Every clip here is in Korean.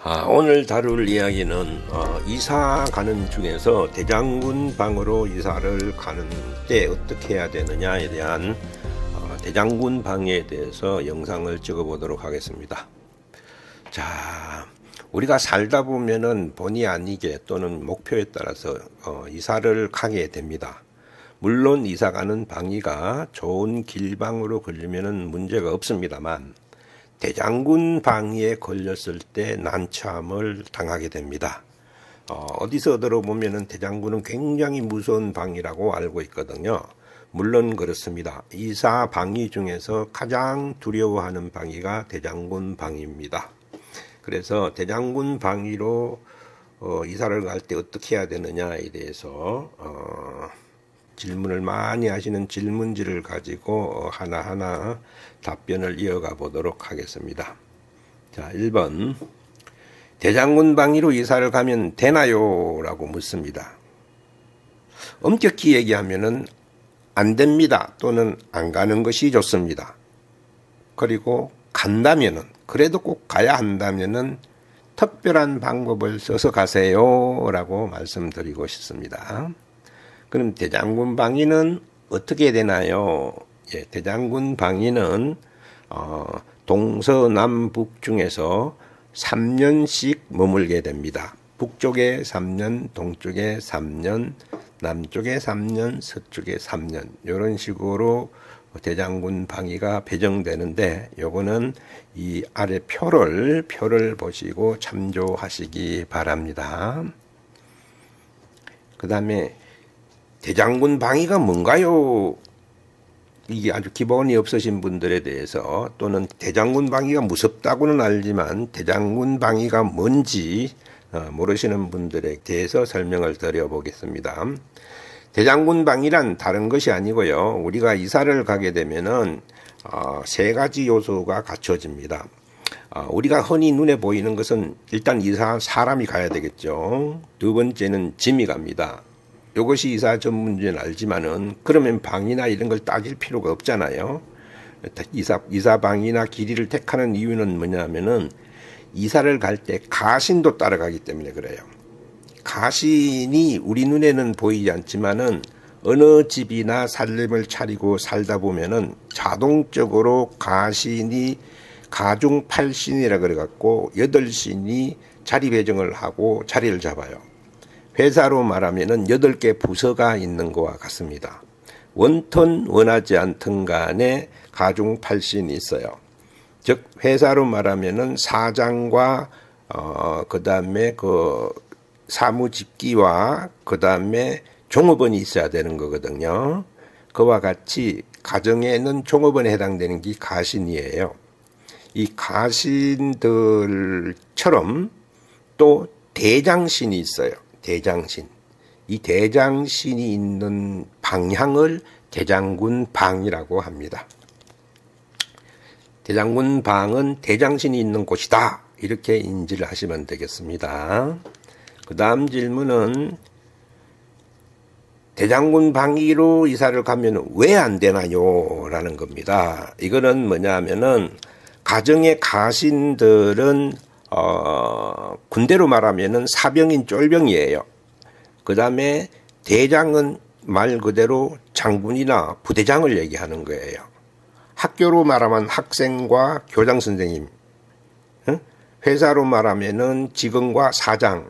오늘 다룰 이야기는 이사 가는 중에서 대장군 방으로 이사를 가는 때 어떻게 해야 되느냐에 대한 대장군 방에 대해서 영상을 찍어 보도록 하겠습니다. 자, 우리가 살다 보면은 본의 아니게 또는 목표에 따라서 이사를 가게 됩니다. 물론 이사 가는 방위가 좋은 길방으로 걸리면은 문제가 없습니다만 대장군 방위에 걸렸을 때 난참을 당하게 됩니다. 어디서 들어보면은 대장군은 굉장히 무서운 방위라고 알고 있거든요. 물론 그렇습니다. 이사 방위 중에서 가장 두려워하는 방위가 대장군 방위입니다. 그래서 대장군 방위로 이사를 갈 때 어떻게 해야 되느냐에 대해서 질문을 많이 하시는 질문지를 가지고 하나하나 답변을 이어가 보도록 하겠습니다. 자, 1번. 대장군 방위로 이사를 가면 되나요? 라고 묻습니다. 엄격히 얘기하면은 안 됩니다. 또는 안 가는 것이 좋습니다. 그리고 간다면은, 그래도 꼭 가야 한다면은 특별한 방법을 써서 가세요. 라고 말씀드리고 싶습니다. 그럼 대장군 방위는 어떻게 되나요? 예, 대장군 방위는 동서남북 중에서 3년씩 머물게 됩니다. 북쪽에 3년, 동쪽에 3년, 남쪽에 3년, 서쪽에 3년 이런 식으로 대장군 방위가 배정되는데 요거는 이 아래 표를 보시고 참조하시기 바랍니다. 그 다음에 대장군 방위가 뭔가요? 이게 아주 기본이 없으신 분들에 대해서 또는 대장군 방위가 무섭다고는 알지만 대장군 방위가 뭔지 모르시는 분들에 대해서 설명을 드려보겠습니다. 대장군 방위란 다른 것이 아니고요. 우리가 이사를 가게 되면은 세 가지 요소가 갖춰집니다. 우리가 흔히 눈에 보이는 것은 일단 이사 사람이 가야 되겠죠. 두 번째는 짐이 갑니다. 이것이 이사 전문지는 알지만은 그러면 방이나 이런 걸 따질 필요가 없잖아요. 이사 방이나 길이를 택하는 이유는 뭐냐면은 이사를 갈 때 가신도 따라가기 때문에 그래요. 가신이 우리 눈에는 보이지 않지만은 어느 집이나 살림을 차리고 살다 보면은 자동적으로 가신이 가중 8신이라 그래 갖고 8신이 자리 배정을 하고 자리를 잡아요. 회사로 말하면은 8개 부서가 있는 것과 같습니다. 원튼 원하지 않든 간에 가중 8신이 있어요. 즉 회사로 말하면은 사장과 그다음에 그 사무집기와 그다음에 종업원이 있어야 되는 거거든요. 그와 같이 가정에는 종업원에 해당되는 게 가신이에요. 이 가신들처럼 또 대장신이 있어요. 대장신. 이 대장신이 있는 방향을 대장군 방이라고 합니다. 대장군 방은 대장신이 있는 곳이다. 이렇게 인지를 하시면 되겠습니다. 그 다음 질문은 대장군 방위로 이사를 가면 왜 안 되나요? 라는 겁니다. 이거는 뭐냐 하면은 가정의 가신들은 군대로 말하면은 사병인 쫄병이에요. 그 다음에 대장은 말 그대로 장군이나 부대장을 얘기하는 거예요. 학교로 말하면 학생과 교장 선생님, 회사로 말하면은 직원과 사장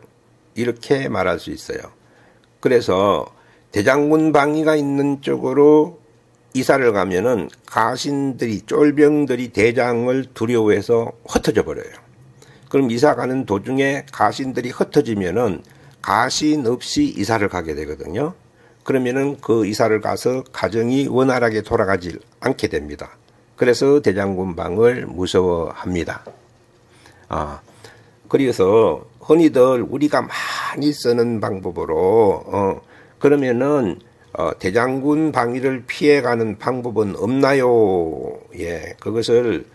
이렇게 말할 수 있어요. 그래서 대장군 방위가 있는 쪽으로 이사를 가면은 가신들이 쫄병들이 대장을 두려워해서 흩어져 버려요. 그럼 이사 가는 도중에 가신들이 흩어지면은 가신 없이 이사를 가게 되거든요. 그러면은 그 이사를 가서 가정이 원활하게 돌아가지 않게 됩니다. 그래서 대장군 방을 무서워합니다. 그래서 흔히들 우리가 많이 쓰는 방법으로 그러면은 대장군 방위를 피해가는 방법은 없나요? 예, 그것을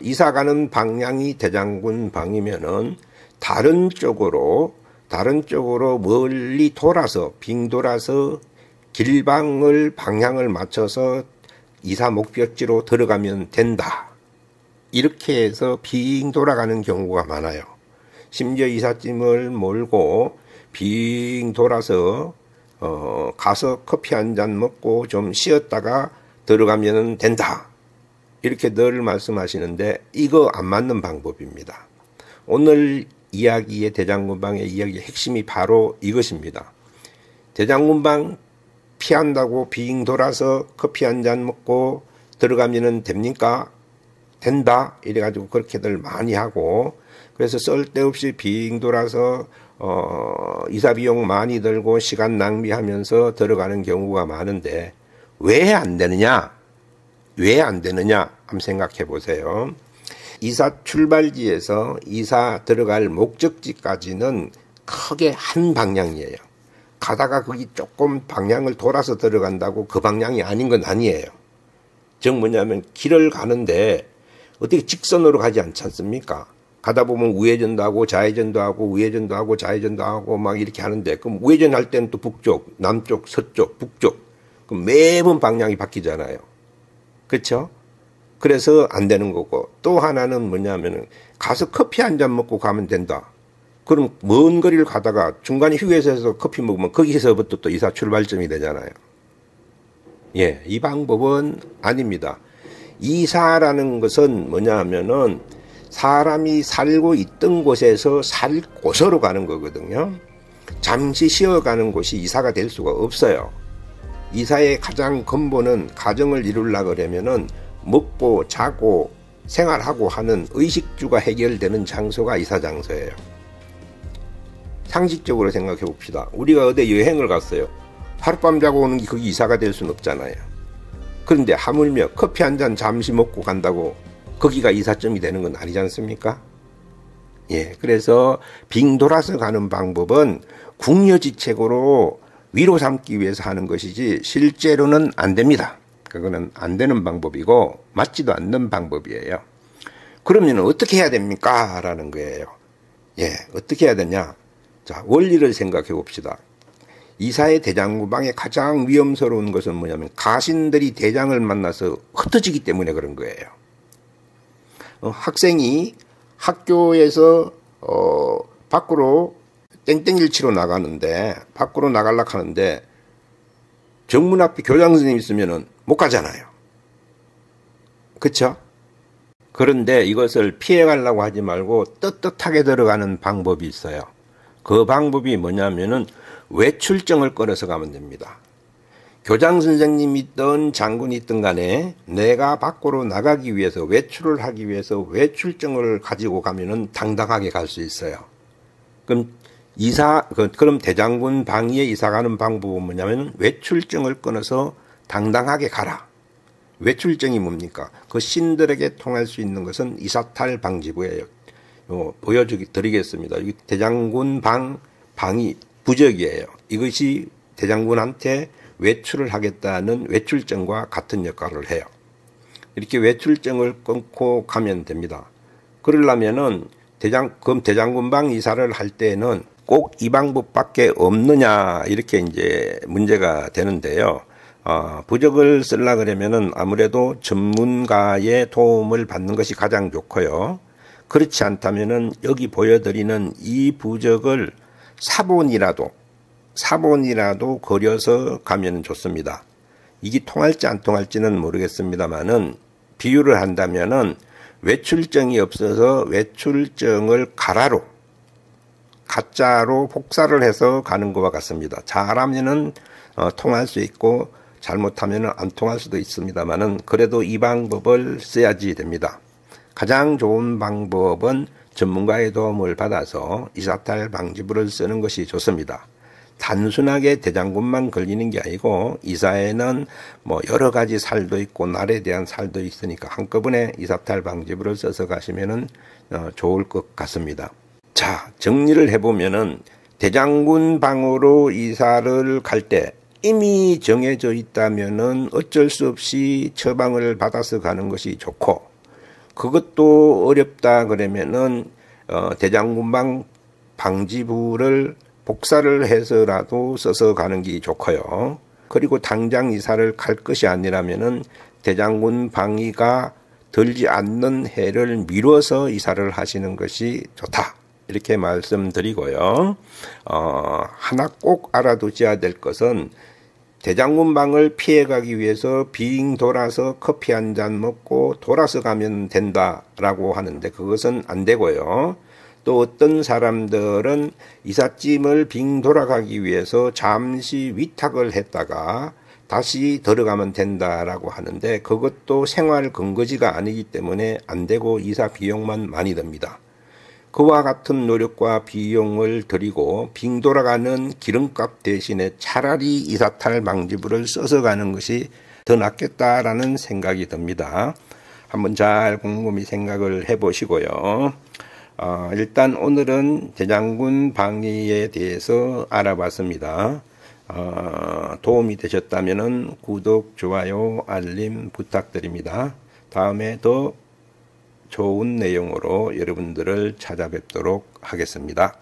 이사 가는 방향이 대장군 방이면은 다른 쪽으로 멀리 돌아서 빙 돌아서 길방을 방향을 맞춰서 이사 목적지로 들어가면 된다. 이렇게 해서 빙 돌아가는 경우가 많아요. 심지어 이삿짐을 몰고 빙 돌아서 가서 커피 한 잔 먹고 좀 쉬었다가 들어가면 된다. 이렇게 늘 말씀하시는데 이거 안 맞는 방법입니다. 오늘 이야기의 대장군방의 이야기의 핵심이 바로 이것입니다. 대장군방 피한다고 빙 돌아서 커피 한 잔 먹고 들어가면 됩니까? 된다. 이래가지고 그렇게들 많이 하고, 그래서 쓸데없이 빙 돌아서 이사비용 많이 들고 시간 낭비하면서 들어가는 경우가 많은데 왜 안 되느냐? 왜 안 되느냐? 한번 생각해 보세요. 이사 출발지에서 이사 들어갈 목적지까지는 크게 한 방향이에요. 가다가 거기 조금 방향을 돌아서 들어간다고 그 방향이 아닌 건 아니에요. 즉 뭐냐면 길을 가는데 어떻게 직선으로 가지 않지 않습니까? 가다 보면 우회전도 하고 좌회전도 하고 우회전도 하고 좌회전도 하고 막 이렇게 하는데, 그럼 우회전할 때는 또 북쪽, 남쪽, 서쪽, 북쪽, 그럼 매번 방향이 바뀌잖아요. 그렇죠? 그래서 안 되는 거고, 또 하나는 뭐냐면은 가서 커피 한 잔 먹고 가면 된다. 그럼 먼 거리를 가다가 중간에 휴게소에서 커피 먹으면 거기서부터 또 이사 출발점이 되잖아요. 예, 이 방법은 아닙니다. 이사라는 것은 뭐냐 하면은 사람이 살고 있던 곳에서 살 곳으로 가는 거거든요. 잠시 쉬어가는 곳이 이사가 될 수가 없어요. 이사의 가장 근본은 가정을 이루려고 그러면은 먹고 자고 생활하고 하는 의식주가 해결되는 장소가 이사 장소예요. 상식적으로 생각해 봅시다. 우리가 어디 여행을 갔어요. 하룻밤 자고 오는 게 거기 이사가 될 수는 없잖아요. 그런데 하물며 커피 한 잔 잠시 먹고 간다고 거기가 이사점이 되는 건 아니지 않습니까? 예, 그래서 빙 돌아서 가는 방법은 궁여지책으로 위로 삼기 위해서 하는 것이지 실제로는 안 됩니다. 그거는 안 되는 방법이고 맞지도 않는 방법이에요. 그러면 어떻게 해야 됩니까? 라는 거예요. 예, 어떻게 해야 되냐? 자, 원리를 생각해 봅시다. 이사의 대장군방의 가장 위험스러운 것은 뭐냐면 가신들이 대장을 만나서 흩어지기 때문에 그런 거예요. 학생이 학교에서 밖으로 땡땡이를 치러 나가는데, 밖으로 나가려고 하는데 정문 앞에 교장 선생님 있으면은 못 가잖아요. 그쵸? 그런데 이것을 피해가려고 하지 말고 떳떳하게 들어가는 방법이 있어요. 그 방법이 뭐냐면은 외출증을 끊어서 가면 됩니다. 교장 선생님이 있든 장군이 있든 간에 내가 밖으로 나가기 위해서, 외출을 하기 위해서 외출증을 가지고 가면은 당당하게 갈 수 있어요. 그럼 대장군 방위에 이사 가는 방법은 뭐냐면 외출증을 끊어서 당당하게 가라. 외출증이 뭡니까? 그 신들에게 통할 수 있는 것은 이사탈 방지부예요. 보여드리겠습니다. 대장군 방위 부적이에요. 이것이 대장군한테 외출을 하겠다는 외출증과 같은 역할을 해요. 이렇게 외출증을 끊고 가면 됩니다. 그러려면은 그럼 대장군방 이사를 할 때는 꼭 이 방법밖에 없느냐, 이렇게 이제 문제가 되는데요. 부적을 쓰려 그러면은 아무래도 전문가의 도움을 받는 것이 가장 좋고요. 그렇지 않다면은 여기 보여드리는 이 부적을 사본이라도 그려서 가면 좋습니다. 이게 통할지 안 통할지는 모르겠습니다만은 비유를 한다면은 외출증이 없어서 외출증을 가짜로 복사를 해서 가는 것과 같습니다. 잘하면은 통할 수 있고 잘못하면은 안 통할 수도 있습니다만은 그래도 이 방법을 써야지 됩니다. 가장 좋은 방법은 전문가의 도움을 받아서 이사탈 방지부를 쓰는 것이 좋습니다. 단순하게 대장군만 걸리는 게 아니고 이사에는 뭐 여러 가지 살도 있고 날에 대한 살도 있으니까 한꺼번에 이사탈 방지부를 써서 가시면은 좋을 것 같습니다. 자, 정리를 해보면은 대장군 방으로 이사를 갈 때 이미 정해져 있다면은 어쩔 수 없이 처방을 받아서 가는 것이 좋고, 그것도 어렵다 그러면은 대장군방 방지부를 복사를 해서라도 써서 가는 게 좋고요. 그리고 당장 이사를 갈 것이 아니라면은 대장군 방위가 들지 않는 해를 미뤄서 이사를 하시는 것이 좋다. 이렇게 말씀드리고요. 하나 꼭 알아두셔야 될 것은 대장군방을 피해가기 위해서 빙 돌아서 커피 한 잔 먹고 돌아서 가면 된다라고 하는데 그것은 안 되고요. 또 어떤 사람들은 이삿짐을 빙 돌아가기 위해서 잠시 위탁을 했다가 다시 들어가면 된다라고 하는데 그것도 생활 근거지가 아니기 때문에 안 되고 이사 비용만 많이 듭니다. 그와 같은 노력과 비용을 들이고 빙 돌아가는 기름값 대신에 차라리 이사탈 방지부를 써서 가는 것이 더 낫겠다라는 생각이 듭니다. 한번 잘 곰곰이 생각을 해보시고요. 일단 오늘은 대장군 방위에 대해서 알아봤습니다. 도움이 되셨다면 구독, 좋아요, 알림 부탁드립니다. 다음에 더 좋은 내용으로 여러분들을 찾아뵙도록 하겠습니다.